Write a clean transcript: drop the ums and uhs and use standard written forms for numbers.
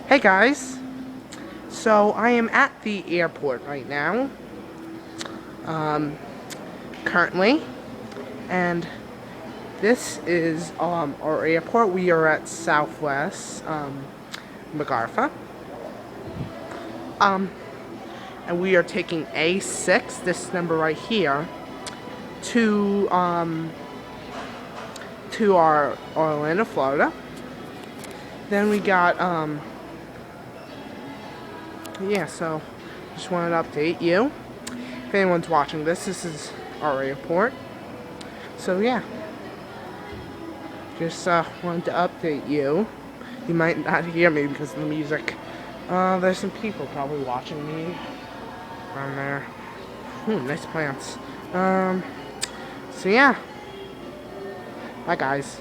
Hey guys, so I am at the airport right now, currently, and this is our airport. We are at Southwest MacArthur, and we are taking A6, this number right here, to our Orlando, Florida. Then we got yeah, so just wanted to update you. If anyone's watching this is our airport. So yeah, just wanted to update you. You might not hear me because of the music. There's some people probably watching me around there. Nice plants. So yeah. Bye guys.